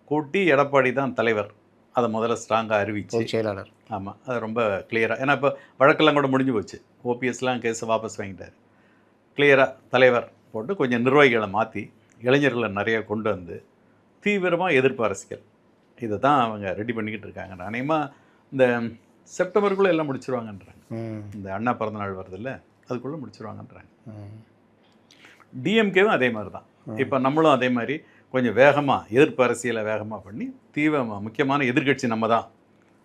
கூட்டி எடப்பாடி தான் தலைவர், அதை முதல்ல ஸ்ட்ராங்காக அறிவிச்சு செயலாளர். ஆமாம், அது ரொம்ப கிளியராக. ஏன்னா இப்போ வழக்கெல்லாம் கூட முடிஞ்சு போச்சு, ஓபிஎஸ்லாம் கேஸை வாபஸ் வாங்கிட்டார். கிளியராக தலைவர் போட்டு கொஞ்சம் நிர்வாகிகளை மாற்றி இளைஞர்களை நிறைய கொண்டு வந்து தீவிரமாக எதிர்ப்பு அரசியல் இதை தான் அவங்க ரெடி பண்ணிக்கிட்டு இருக்காங்க. அநேகமாக இந்த செப்டம்பருக்குள்ளே எல்லாம் முடிச்சிருவாங்கன்றாங்க. இந்த அண்ணா பிறந்தநாள் வருதில்ல, அதுக்குள்ளே முடிச்சிருவாங்கன்றாங்க. டிஎம்கேவும் அதே மாதிரி தான். இப்போ நம்மளும் அதே மாதிரி கொஞ்சம் வேகமாக எதிர்ப்பு அரசியலை வேகமாக பண்ணி முக்கியமான எதிர்கட்சி நம்ம தான்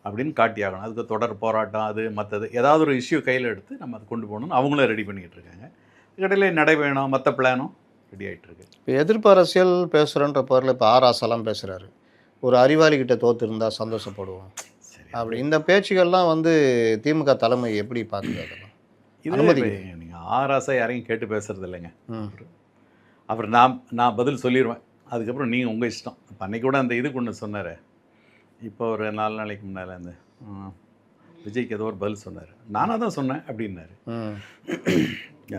அப்படின்னு காட்டி ஆகணும். அதுக்கு தொடர் போராட்டம், அது மற்றது ஏதாவது ஒரு இஷ்யூ கையில் எடுத்து நம்ம அதை கொண்டு போகணும்னு அவங்களும் ரெடி பண்ணிக்கிட்டு இருக்காங்க. இடையில நடைபயணம் மற்ற பிளானும் ரெடி ஆகிட்டு இருக்கு. இப்போ எதிர்ப்பு அரசியல் பேசுகிறன்ற பேரில் இப்போ ஆராசெல்லாம் பேசுகிறாரு, ஒரு அறிவாளிகிட்ட தோற்றுருந்தா சந்தோஷப்படுவோம் அப்படி. இந்த பேச்சுகள்லாம் வந்து திமுக தலைமை எப்படி பார்க்குறது? இது நீங்கள் ஆராசா யாரையும் கேட்டு பேசுறது இல்லைங்க. அப்புறம் நான் பதில் சொல்லிடுவேன், அதுக்கப்புறம் நீங்கள் உங்கள் இஷ்டம். இப்போ அன்றைக்கி கூட அந்த இதுக்கு ஒன்று சொன்னார், இப்போ ஒரு 4 நாளைக்கு முன்னால் அந்த விஜய்க்கு ஏதோ ஒரு பதில் சொன்னார், நானாக தான் சொன்னேன் அப்படின்னாரு.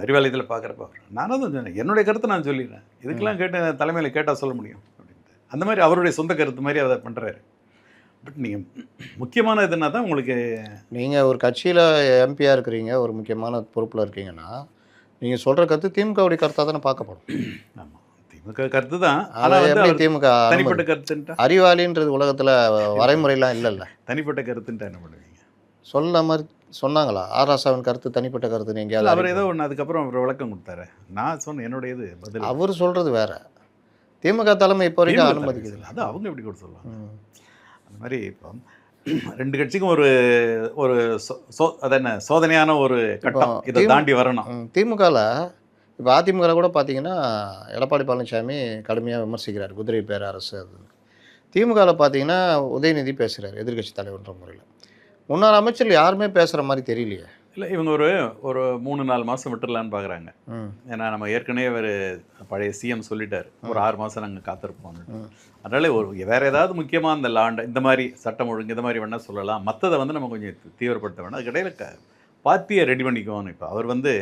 அறிவாலயத்தில் பார்க்குறப்ப நானாக தான் சொன்னேன், என்னுடைய கருத்தை நான் சொல்லிடுறேன், இதுக்கெல்லாம் கேட்டு தலைமையில் கேட்டால் சொல்ல முடியும் அப்படின்ட்டு. அந்த மாதிரி அவருடைய சொந்த கருத்து மாதிரி அதை பண்ணுறாரு. பட் நீங்கள் முக்கியமான இதுனா தான் உங்களுக்கு, நீங்கள் ஒரு கட்சியில் எம்பியாக இருக்கிறீங்க, ஒரு முக்கியமான பொறுப்பில் இருக்கீங்கன்னா நீங்கள் சொல்கிற கருத்து திமுகவுடைய கருத்தாக தானே பார்க்கப்படும். ஆமாம், திமுக கருத்து தான். ஆனால் திமுக தனிப்பட்ட கருத்துன்ட்டு அறிவாளின்றது உலகத்தில் வரைமுறையெல்லாம் இல்லைல்ல. தனிப்பட்ட கருத்துன்ட்டு என்ன பண்ணுவீங்க? சொல்ல மாதிரி சொன்னாங்களா ஆராசாவின் கருத்து தனிப்பட்ட கருத்து? நீங்கள் அவர் ஏதோ ஒன்று அதுக்கப்புறம் அவர் விளக்கம் கொடுத்தாரு. நான் சொன்னேன் என்னுடைய இது பதில். அவர் சொல்கிறது வேற, திமுக தலைமை இப்போ வரைக்கும் அனுமதிக்குது. அது அவங்க எப்படி கூட சொல்லுவாங்க. அந்த மாதிரி இப்போ 2 கட்சிக்கும் ஒரு ஒரு அதென்ன சோதனையான ஒரு கட்டம், இதை தாண்டி வரணும். திமுகவில் இப்போ அதிமுக கூட பார்த்தீங்கன்னா எடப்பாடி பழனிசாமி கடுமையாக விமர்சிக்கிறார் குதிரை பேரரசு. அது திமுகவில் பார்த்தீங்கன்னா உதயநிதி பேசுகிறார் எதிர்கட்சி தலைவர்ன்ற முறையில். முன்னாள் அமைச்சர்கள் யாருமே பேசுகிற மாதிரி தெரியலையே. இல்லை, இவங்க ஒரு 3-4 மாதம் விட்டுடலான்னு பார்க்குறாங்க. ஏன்னா நம்ம ஏற்கனவே ஒரு பழைய சிஎம் சொல்லிட்டார், ஒரு 6 மாதம் நாங்கள் காத்திருப்போம். அதனால வேறு ஏதாவது முக்கியமாக இந்த லாண்டை இந்த மாதிரி சட்டம் ஒழுங்கு இந்த மாதிரி வேணால் சொல்லலாம், மற்றதை வந்து நம்ம கொஞ்சம் தீவிரப்படுத்த வேணாம். அதுக்கிடையில் பார்ட்டியை ரெடி பண்ணிக்குவோம். இப்போ அவர் வந்து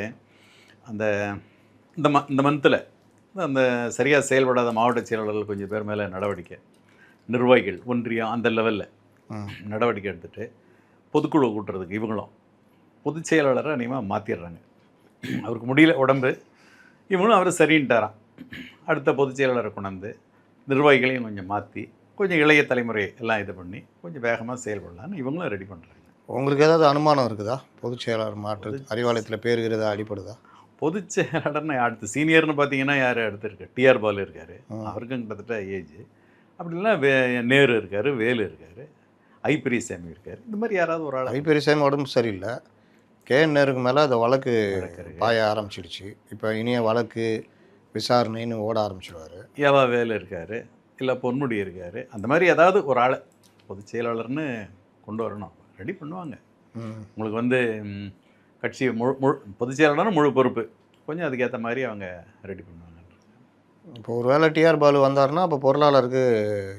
அந்த இந்த மந்தில் அந்த சரியாக செயல்படாத மாவட்ட செயலாளர்கள் கொஞ்சம் பேர் மேலே நடவடிக்கை, நிர்வாகிகள் ஒன்றியம் அந்த லெவலில் நடவடிக்கை எடுத்துகிட்டு பொதுக்குழு கூட்டுறதுக்கு இவங்களும் பொதுச் செயலாளரை அநேகமாக மாற்றிடுறாங்க. அவருக்கு முடியல உடம்பு, இவங்களும் அவர் சரின்ட்டாரான். அடுத்த பொதுச் செயலாளரை கொண்டாந்து நிர்வாகிகளையும் கொஞ்சம் மாற்றி கொஞ்சம் இளைய தலைமுறை எல்லாம் இது பண்ணி கொஞ்சம் வேகமாக செயல்படலான்னு இவங்களும் ரெடி பண்ணுறாங்க. உங்களுக்கு ஏதாவது அனுமானம் இருக்குதா? பொதுச் செயலாளர் மாற்று அறிவாலயத்தில் பேருகிறதா அடிப்படுதா? பொதுச் செயலாளர்னு அடுத்து சீனியர்னு பார்த்தீங்கன்னா யார் அடுத்து இருக்கு? டிஆர் பாலு இருக்கார், அவருக்கும் கிட்டத்தட்ட ஏஜ். அப்படி இல்லைன்னா நேரு இருக்கார், வேலு இருக்கார், ஐ பெரியசாமி இருக்கார். இந்த மாதிரி யாராவது ஒரு ஆள். ஐ பெரியசாமி உடம்பு சரியில்லை, கேஎன் நேருக்கு மேலே அந்த வழக்கு பாய ஆரம்பிச்சிடுச்சு. இப்போ இனிய வழக்கு விசாரணைன்னு ஓட ஆரம்பிச்சிடுவார். ஏவா வேலு இருக்கார், இல்லை பொன்முடி இருக்கார். அந்த மாதிரி ஏதாவது ஒரு ஆள் பொதுச் செயலாளர்னு கொண்டு வரணும், ரெடி பண்ணுவாங்க. உங்களுக்கு வந்து கட்சி முழு பொதுச் செயலாளர்னா முழு பொறுப்பு, கொஞ்சம் அதுக்கேற்ற மாதிரி அவங்க ரெடி பண்ணுவாங்க. இப்போ ஒரு வேளை டிஆர் பாலு வந்தாருன்னா அப்போ பொருளாளருக்கு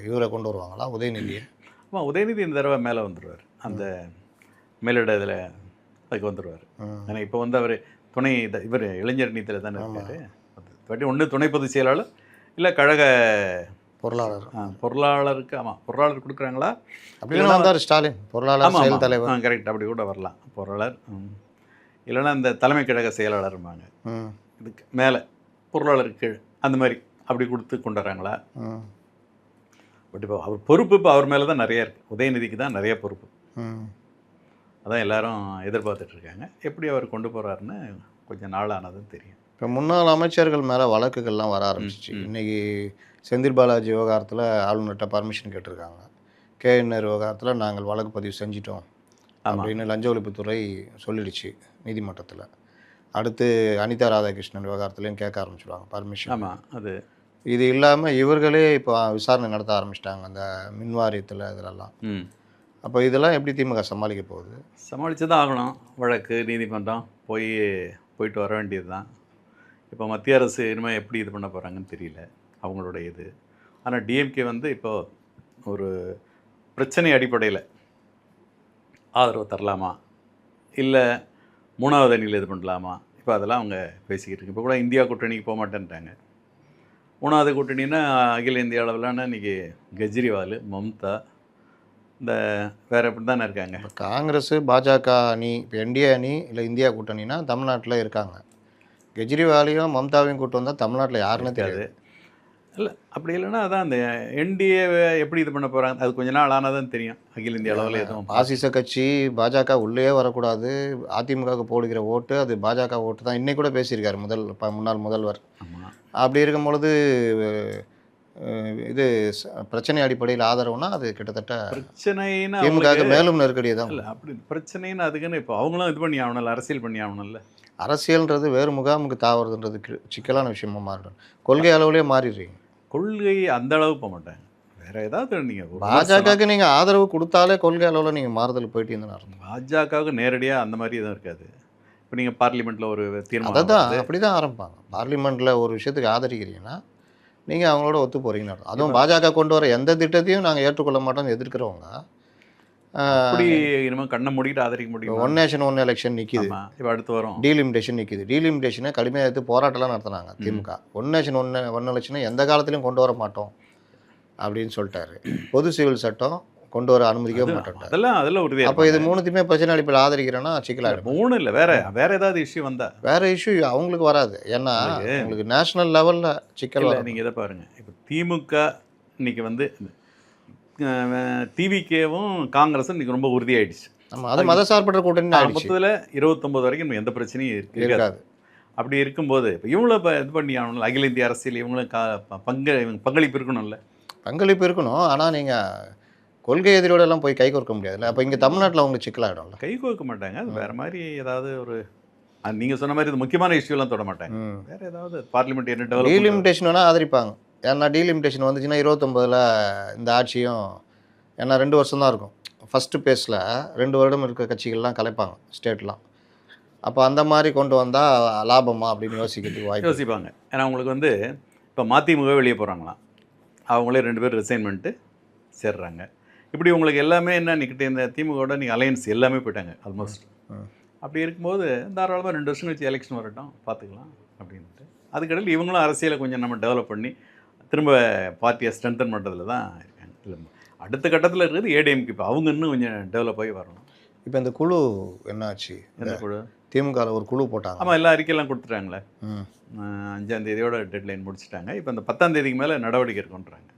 இவரை கொண்டு வருவாங்களா, உதயநிதியை? ஆமாம், உதயநிதி இந்த தடவை மேலே வந்துடுவார், அந்த மேலிட இதில் அதுக்கு வந்துடுவார். ஏன்னா இப்போ வந்து அவர் துணை இவர் இளைஞர் நீதியில் தானே இருக்கார். ஒன்று துணை பொதுச் செயலாளர், இல்லை கழக பொருளாளர். பொருளாளருக்கு ஆமாம் பொருளாளர் கொடுக்குறாங்களா? அப்படி வந்தார் ஸ்டாலின் பொருளாளர் செயல் தலைவர். கரெக்ட், அப்படி கூட வரலாம் பொருளாளர். இல்லைன்னா இந்த தலைமை கழக செயலாளர்பாங்க. இதுக்கு மேலே பொருளாளருக்கு அந்த மாதிரி அப்படி கொடுத்து கொண்டு வராங்களா? பட் இப்போ அவர் பொறுப்பு இப்போ அவர் மேலே தான் நிறைய இருக்குது. உதயநிதிக்கு தான் நிறைய பொறுப்பு. அதான் எல்லாரும் எதிர்பார்த்துட்ருக்காங்க. எப்படி அவர் கொண்டு போகிறாருன்னு கொஞ்சம் நாளானதும் தெரியும். இப்போ முன்னாள் அமைச்சர்கள் மேலே வழக்குகள்லாம் வர ஆரம்பிச்சிச்சு. இன்றைக்கி செந்தில் பாலாஜி விவகாரத்தில் ஆளுநர்கிட்ட பர்மிஷன் கேட்டிருக்காங்க. கேஎன்ஆர் விவகாரத்தில் நாங்கள் வழக்கு பதிவு செஞ்சிட்டோம் அப்படின்னு லஞ்ச ஒழிப்புத்துறை சொல்லிடுச்சு நீதிமன்றத்தில். அடுத்து அனிதா ராதாகிருஷ்ணன் விவகாரத்துலேயும் கேட்க ஆரம்பிச்சிடுவாங்க பர்மிஷன். ஆமாம், அது இது இல்லாமல் இவர்களே இப்போ விசாரணை நடத்த ஆரம்பிச்சிட்டாங்க அந்த மின்வாரியத்தில் இதிலெல்லாம். அப்போ இதெல்லாம் எப்படி திமுக சமாளிக்க போகுது? சமாளித்து தான் ஆகணும். வழக்கு நீதிமன்றம் போயிட்டு வர வேண்டியது தான். இப்போ மத்திய அரசு இனிமேல் எப்படி இது பண்ண போகிறாங்கன்னு தெரியல, அவங்களுடைய இது. ஆனால் டிஎம்கே வந்து இப்போது ஒரு பிரச்சனை அடிப்படையில் ஆதரவு தரலாமா, இல்லை மூணாவது அணியில் இது பண்ணலாமா, இப்போ அதெல்லாம் அவங்க பேசிக்கிட்டு இருக்கு. இப்போ கூட இந்தியா கூட்டணிக்கு போக மாட்டேன்ட்டாங்க. மூணாவது கூட்டணின்னா அகில இந்திய அளவிலான இன்றைக்கி கெஜ்ரிவால், மம்தா, இந்த வேறு எப்படி தானே இருக்காங்க. காங்கிரஸ் பாஜக அணி இப்போ என்டிஏ அணி இல்லை இந்தியா கூட்டணினா தமிழ்நாட்டில் இருக்காங்க. கெஜ்ரிவாலையும் மம்தாவையும் கூட்டு வந்தால் தமிழ்நாட்டில் யாருன்னு தெரியாது. இல்லை அப்படி இல்லைன்னா அதான் அந்த என்டிஏவை எப்படி இது பண்ண போகிறாங்க, அது கொஞ்ச நாள் ஆனால் தான் தெரியும். அகில இந்திய அளவில் எதுவும் பாசிச கட்சி பாஜக உள்ளே வரக்கூடாது, அதிமுகவுக்கு போடுகிற ஓட்டு அது பாஜக ஓட்டு தான் இன்னைக்கு கூட பேசியிருக்காரு முன்னாள் முதல்வர். அப்படி இருக்கும் பொழுது இது பிரச்சனை அடிப்படையில் ஆதரவுனா அது கிட்டத்தட்ட பிரச்சனைன்னா திமுக மேலும் நெருக்கடியை தான். இல்லை அப்படி பிரச்சனைன்னு அதுக்குன்னு இப்போ அவங்களும் இது பண்ணி ஆகணும், அரசியல் பண்ணி ஆகணும்ல. அரசியல்ன்றது வேறு முகாமுக்கு தாவறதுன்றது சிக்கலான விஷயமா மாறிடும். கொள்கை அளவுலேயே மாறிடுறீங்க. கொள்கை அந்த அளவு போக மாட்டாங்க. வேற ஏதாவது நீங்கள் பாஜகவுக்கு நீங்கள் ஆதரவு கொடுத்தாலே கொள்கை அளவில் நீங்கள் மாறுதல் போயிட்டீங்கன்னு அர்த்தம். பாஜகவுக்கு நேரடியாக அந்த மாதிரி எதுவும் இருக்காது. இப்போ நீங்கள் பார்லிமெண்ட்டில் ஒரு தீர்மானம் அதான் அப்படி தான் ஆரம்பிப்பாங்க. பார்லிமெண்ட்டில் ஒரு விஷயத்துக்கு ஆதரிக்கிறீங்கன்னா நீங்கள் அவங்களோட ஒத்து போகிறீங்கன்னு அர்த்தம். அதுவும் பாஜக கொண்டு வர எந்த திட்டத்தையும் நாங்கள் ஏற்றுக்கொள்ள மாட்டோம்னு எதிர்க்கிறவங்க அப்படி இனிமேல் கண்ணை மூடிட்டு ஆதரிக்க முடியும். ஒன் நேஷன் ஒன் எலெக்ஷன் நிற்கிது, இப்போ அடுத்து வரும் டீலிமிட்டேஷன் நிற்கிது. டீலிமிட்டேஷனை கடுமையாக எடுத்து போராட்டம்லாம் நடத்தினாங்க திமுக. ஒன் நேஷன் ஒன் எலெக்ஷனை எந்த காலத்திலையும் கொண்டு வர மாட்டோம் அப்படின்னு சொல்லிட்டாரு. பொது சிவில் சட்டம் கொண்டு வர அனுமதிக்கவே மாட்டோம். அதெல்லாம் உறுதியாக. அப்போ இது மூணுத்தையுமே பிரச்சனை அடிப்பில் ஆதரிக்கிறேன்னா சிக்கலாக மூணு இல்லை, வேற ஏதாவது இஷ்யூ வந்தால் வேற இஷ்யூ அவங்களுக்கு வராது. ஏன்னா உங்களுக்கு நேஷனல் லெவலில் சிக்கல் வர. நீங்கள் இதை பாருங்கள், இப்போ திமுக இன்னைக்கு வந்து டிவிகேவும் காங்கிரஸும் இன்றைக்கி ரொம்ப உறுதியாயிடுச்சு. ஆமாம், அது மதசார்பற்ற கூட்டணி மொத்தத்தில் 29 வரைக்கும் எந்த பிரச்சனையும் இருக்காது. அப்படி இருக்கும்போது இப்போ இவங்களும் இப்போ இது பண்ணி ஆகணும்ல, அகில இந்திய அரசியல் இவங்களும் பங்களிப்பு இருக்கணும்ல. பங்களிப்பு இருக்கணும். ஆனால் நீங்கள் கொள்கை எதிரோட எல்லாம் போய் கை கோர்க்க முடியாதுல்ல. அப்போ இங்கே தமிழ்நாட்டில் அவங்களுக்கு சிக்கலாகிடும்ல. கை கோர்க்க மாட்டாங்க, அது வேறு மாதிரி ஏதாவது ஒரு நீங்கள் சொன்ன மாதிரி இது முக்கியமான இஷ்யூலாம் தொட மாட்டாங்க. வேறு ஏதாவது பார்லிமெண்ட் என்ன டெவலப் டீலிமிட்டேஷன் வேணால் ஆதரிப்பாங்க. ஏன்னா டீலிமிட்டேஷன் வந்துச்சுன்னா 29 இந்த ஆட்சியும், ஏன்னா 2 வருஷம் தான் இருக்கும் ஃபஸ்ட்டு பேஸில், 2 வருடம் இருக்கிற கட்சிகள்லாம் கலைப்பாங்க ஸ்டேட்லாம். அப்போ அந்த மாதிரி கொண்டு வந்தால் லாபமா அப்படின்னு யோசிக்கிறதுக்கு வாய்ப்பு யோசிப்பாங்க. ஏன்னா உங்களுக்கு வந்து இப்போ மதிமுக வெளியே போகிறாங்களாம், அவங்களே 2 பேர் ரிசைன் பண்ணிட்டு சேர்றாங்க. இப்படி உங்களுக்கு எல்லாமே என்ன நிற்கிட்டு இந்த திமுகவோட நீங்கள் அலையன்ஸ் எல்லாமே போயிட்டாங்க ஆல்மோஸ்ட். அப்படி இருக்கும்போது தாராளமாக 2 வருஷம் கழிச்சு எலெக்ஷன் வரட்டும் பார்த்துக்கலாம் அப்படின்ட்டு. அதுக்கடையில் இவங்களும் அரசியலை கொஞ்சம் நம்ம டெவலப் பண்ணி திரும்ப பார்ட்டியை ஸ்ட்ரென்தன் பண்ணுறதுல தான் இருக்காங்க. இல்லை அடுத்த கட்டத்தில் இருக்கிறது ஏடிஎம்கே. இப்போ அவங்க இன்னும் கொஞ்சம் டெவலப் ஆகி வரணும். இப்போ இந்த குழு என்னாச்சு? எந்த குழு? திமுகவில் ஒரு குழு போட்டாங்க. ஆமாம், எல்லா அறிக்கையெல்லாம் கொடுத்துட்டாங்களே. 5ஆம் தேதியோட டெட்லைன் முடிச்சுட்டாங்க. இப்போ இந்த 10ஆம் தேதிக்கு மேலே நடவடிக்கை இருக்குன்றாங்க.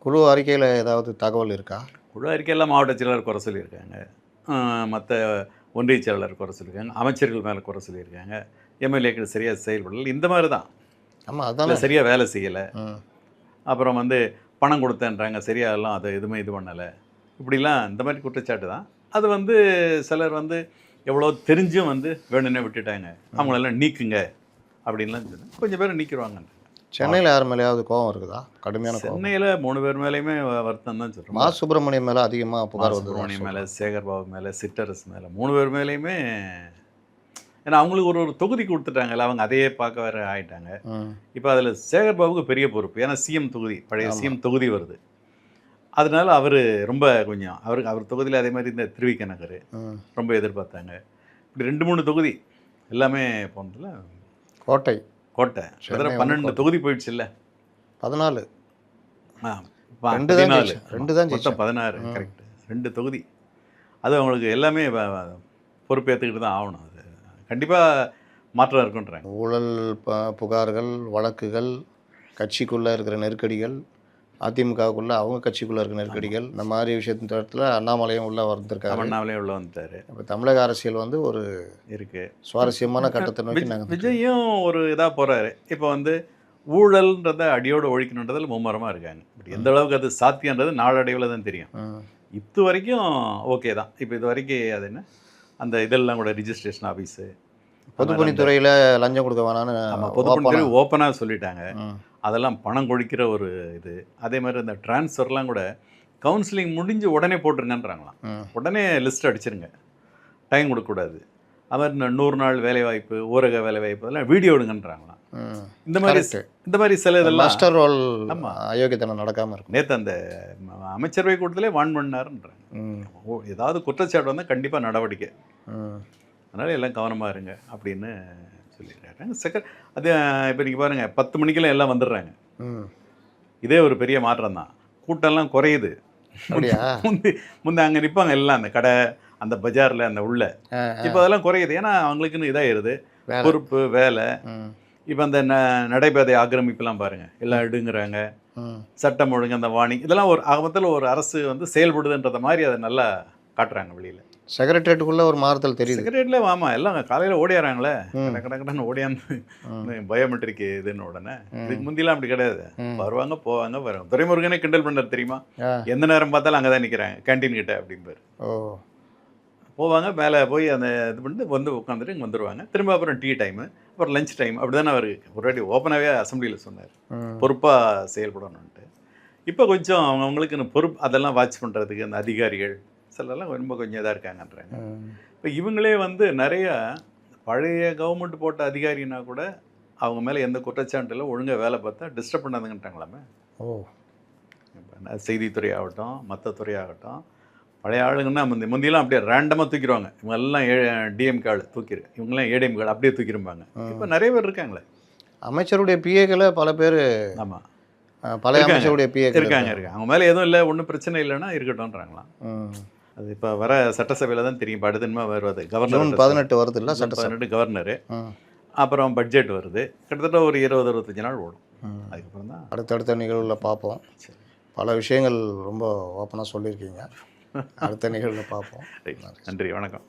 குழு அறிக்கையில் ஏதாவது தகவல் இருக்கா? குழு அறிக்கையெல்லாம் மாவட்ட செயலாளர் குறை சொல்லியிருக்காங்க, மற்ற ஒன்றிய செயலாளர் குறை சொல்லியிருக்காங்க, அமைச்சர்கள் மேலே குறை சொல்லியிருக்காங்க, எம்எல்ஏக்கள் சரியாக செயல்படல, இந்த மாதிரி தான். ஆமாம், அதான் சரியாக வேலை செய்யலை, அப்புறம் வந்து பணம் கொடுத்தேன்றாங்க, சரியாக எல்லாம் அதை எதுவுமே இது பண்ணலை, இப்படிலாம் இந்த மாதிரி குற்றச்சாட்டு தான். அது வந்து சிலர் வந்து எவ்வளோ தெரிஞ்சும் வந்து வேணும்னே விட்டுட்டாங்க, அவங்களெல்லாம் நீக்குங்க அப்படின்லாம் சொல்லி கொஞ்சம் பேர் நீக்கிடுவாங்க. சென்னையில் யார் மேலேயாவது கோவம் இருக்குதா? கடுமையான கோவம்? சென்னையில் 3 பேர் மேலேயுமே வருத்தம் தான் சொல்கிறோம். மா சுப்பிரமணியம் மேலே அதிகமாக புகார் வந்து சுப்பிரமணியம் மேலே, சேகர் பாபு மேலே, சிற்றரசு மேலே, 3 பேர் மேலேயுமே. ஏன்னா அவங்களுக்கு ஒரு தொகுதி கொடுத்துட்டாங்கல்ல, அவங்க அதையே பார்க்க வேறு ஆகிட்டாங்க. இப்போ அதில் சேகர் பாபுக்கு பெரிய பொறுப்பு, ஏன்னா சிஎம் தொகுதி, பழைய சிஎம் தொகுதி வருது. அதனால அவர் ரொம்ப கொஞ்சம் அவர் தொகுதியில் அதே மாதிரி இந்த திருவிக்க நகர் ரொம்ப எதிர்பார்த்தாங்க. இப்படி 2-3 தொகுதி எல்லாமே போனதில் கோட்டை 12 தொகுதி போயிடுச்சு இல்லை, 14 2 தான் மொத்தம் 16, கரெக்டு, 2 தொகுதி. அது அவங்களுக்கு எல்லாமே பொறுப்பேற்றுக்கிட்டு தான் ஆகணும். அது கண்டிப்பாக மாற்றம் இருக்குன்றாங்க. ஊழல் புகார்கள், வழக்குகள், கட்சிக்குள்ளே இருக்கிற நெருக்கடிகள், அதிமுகவுக்குள்ளே அவங்க கட்சிக்குள்ளே இருக்கிற நெருக்கடிகள், இந்த மாதிரி விஷயத்துல அண்ணாமலையும் உள்ளே வந்திருக்காரு. அண்ணாமலையும் உள்ளே வந்துட்டார். இப்போ தமிழக அரசியல் வந்து ஒரு இருக்குது சுவாரஸ்யமான கட்டத்தை நோக்கி நாங்கள். விஜயும் ஒரு இதாக போகிறாரு. இப்போ வந்து ஊழல்ன்றதை அடியோடு ஒழிக்கணுன்றதில் மும்மரமாக இருக்காங்க. பட் எந்த அளவுக்கு அது சாத்தியன்றது நாளடைவில் தான் தெரியும். இது வரைக்கும் ஓகே தான். இப்போ இது வரைக்கும் அது என்ன, அந்த இதெல்லாம் கூட ரிஜிஸ்ட்ரேஷன் ஆஃபீஸு, பொதுப்பணித்துறையில் லஞ்சம் கொடுக்க வேணான்னு பொதுப்பணித்துறை ஓப்பனாக சொல்லிட்டாங்க. அதெல்லாம் பணம் கொழிக்கிற ஒரு இது. அதே மாதிரி இந்த டிரான்ஸ்ஃபர்லாம் கூட கவுன்சிலிங் முடிஞ்சு உடனே போட்டுருங்கன்றாங்களாம். உடனே லிஸ்ட் அடிச்சிருங்க, டைம் கொடுக்கக்கூடாது. அது மாதிரி 100 நாள் வேலைவாய்ப்பு, ஊரக வேலைவாய்ப்பு அதெல்லாம் வீடியோ எடுங்கன்றாங்களாம். இந்த மாதிரி சில இதெல்லாம் மாஸ்டர் ரோல் அயோக்கியத்தனம் நடக்காமல் இருக்கும். நேற்று அந்த அமைச்சரவை கூட்டத்திலே வான் பண்ணாருன்றாங்க. ஏதாவது குற்றச்சாட்டு வந்தால் கண்டிப்பாக நடவடிக்கை, அதனால் எல்லாம் கவனமாக இருங்க அப்படின்னு சொல்லிடுறாங்க. அது இப்போ நீங்கள் பாருங்கள், 10 மணிக்கெல்லாம் எல்லாம் வந்துடுறாங்க. இதே ஒரு பெரிய மாற்றம் தான். கூட்டம்லாம் குறையுது. முந்தைய அங்கே நிற்பாங்க எல்லாம், அந்த கடை, அந்த பஜாரில், அந்த உள்ள. இப்போ அதெல்லாம் குறையுது, ஏன்னா அவங்களுக்குன்னு இதாகிடுது பொறுப்பு, வேலை. இப்போ அந்த நடைபாதை ஆக்கிரமிப்புலாம் பாருங்கள், எல்லாம் எடுங்கிறாங்க. சட்டம் ஒழுங்கு, அந்த வார்னிங், இதெல்லாம் ஒரு ஆகமத்தில் ஒரு அரசு வந்து செயல்படுதுன்றத மாதிரி அதை நல்லா காட்டுறாங்க வெளியில். செக்ரட்டரியேட்டுக்குள்ளே ஒரு மாறுதல் தெரியுது. செக்ரட்டரியில் ஆமாம், எல்லாம் காலையில் ஓடியாராங்களே, கடன்னு ஓடியாந்து பயோமெட்ரிக் இதுன்னு உடனே. இதுக்கு முந்திலாம் அப்படி கிடையாது, வருவாங்க போவாங்க வருவாங்க. துரைமுருகனே கிண்டல் பண்ணார் தெரியுமா, எந்த நேரம் பார்த்தாலும் அங்கே தான் நிற்கிறாங்க கேன்டீன் கிட்ட அப்படிம்பாரு. போவாங்க மேலே போய் அந்த இது பண்ணிட்டு வந்து உட்காந்துட்டு இங்கே வந்துடுவாங்க. திரும்ப அப்புறம் டீ டைமு, அப்புறம் லஞ்ச் டைம், அப்படி தானே அவர் ஒரு வாட்டி ஓப்பனாகவே அசம்பிளியில் சொன்னார், பொறுப்பாக செயல்படணுன்ட்டு. இப்போ கொஞ்சம் அவங்களுக்குன்னு பொறுப்பு அதெல்லாம் வாட்ச் பண்ணுறதுக்கு அந்த அதிகாரிகள் சிலர்லாம் ரொம்ப கொஞ்சம் இதாக இருக்காங்கன்றாங்க. இப்போ இவங்களே வந்து நிறையா பழைய கவர்மெண்ட் போட்ட அதிகாரினா கூட அவங்க மேலே எந்த குற்றச்சாட்டில் ஒழுங்காக வேலை பார்த்தா டிஸ்டர்ப் பண்ணாதுங்கன்ட்டாங்களாமே. செய்தித்துறை ஆகட்டும், மற்ற துறை ஆகட்டும், பழைய ஆளுங்கன்னா முந்தியெல்லாம் அப்படியே ரேண்டமாக தூக்கிடுவாங்க. இவங்கெல்லாம் டிஎம்கே ஆள் தூக்கிடு, இவங்கெல்லாம் ஏடிஎம்கே ஆள் அப்படியே தூக்கிடுவாங்க. இப்போ நிறைய பேர் இருக்காங்களே, அமைச்சருடைய பிஏக்களை பல பேர். ஆமாம், பழைய அமைச்சருடைய பிஏ இருக்காங்க. அவங்க மேலே எதுவும் இல்லை, ஒன்றும் பிரச்சனை இல்லைன்னா இருக்கட்டும்ன்றாங்களாம். அது இப்போ வர சட்டசபையில் தான் தெரியும். இப்போ அடுத்த வருவது கவர்னர் 18 வருது இல்லை, சட்ட 18 கவர்னரு, அப்புறம் பட்ஜெட் வருது. கிட்டத்தட்ட ஒரு 20-25 நாள் ஓடும். அதுக்கப்புறம் தான் அடுத்தடுத்த நிகழ்வில் பார்ப்போம். பல விஷயங்கள் ரொம்ப ஓப்பனாக சொல்லியிருக்கீங்க. அடுத்த நிகழ்வில் பார்ப்போம். நன்றி, வணக்கம்.